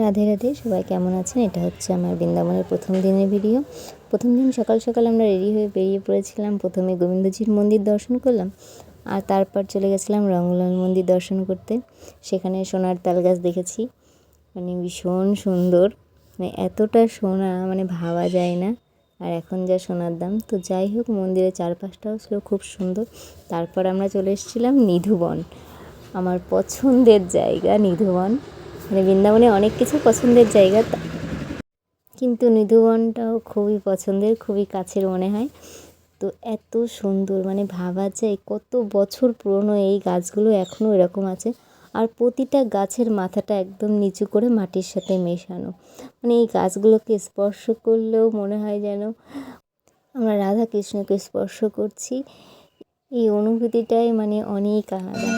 রাধে রাধে, সবাই কেমন আছেন? এটা হচ্ছে আমার বৃন্দাবনের প্রথম দিনের ভিডিও। প্রথম দিন সকাল সকাল আমরা রেডি হয়ে বেরিয়ে পড়েছিলাম। প্রথমে গোবিন্দজির মন্দির দর্শন করলাম, আর তারপর চলে গেছিলাম রঙ্গলাল মন্দির দর্শন করতে। সেখানে সোনার তাল গাছ দেখেছি, মানে ভীষণ সুন্দর, মানে এতটা সোনা মানে ভাবা যায় না। আর এখন যা সোনার দাম, তো যাই হোক, মন্দিরের চারপাশটাও ছিল খুব সুন্দর। তারপর আমরা চলে এসেছিলাম নিধুবন, আমার পছন্দের জায়গা নিধুবন। মানে বৃন্দাবনে অনেক কিছু পছন্দের জায়গা, কিন্তু নিধুবনটাও খুবই পছন্দের, খুবই কাছের মনে হয়। তো এত সুন্দর, মানে ভাবা যায় কত বছর পুরনো এই গাছগুলো এখনও এরকম আছে। আর প্রতিটা গাছের মাথাটা একদম নিচু করে মাটির সাথে মেশানো, মানে এই গাছগুলোকে স্পর্শ করলেও মনে হয় যেন আমরা রাধা কৃষ্ণকে স্পর্শ করছি। এই অনুভূতিটাই মানে অনেক আলাদা।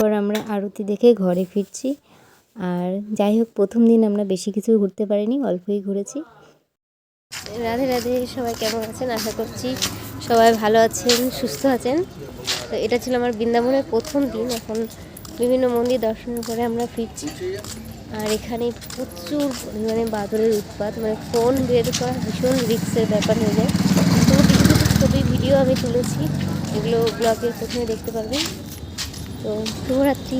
পর আমরা আরতি দেখে ঘরে ফিরছি। আর যাই হোক, প্রথম দিন আমরা বেশি কিছু ঘুরতে পারিনি, অল্পই ঘুরেছি। রাধে রাধে, সবাই কেমন আছেন? আশা করছি সবাই ভালো আছেন, সুস্থ আছেন। তো এটা ছিল আমার বৃন্দাবনের প্রথম দিন। এখন বিভিন্ন মন্দির দর্শন করে আমরা ফিরছি। আর এখানে প্রচুর পরিমাণে বাদরের উৎপাত, মানে ফোন বের করা ভীষণ রিস্কের ব্যাপার হয়ে যায়। তো কিছু কিছু ছবি ভিডিও আমি তুলেছি, এগুলো ব্লগের প্রথমে দেখতে পারবেন। তো শুভরাত্রি।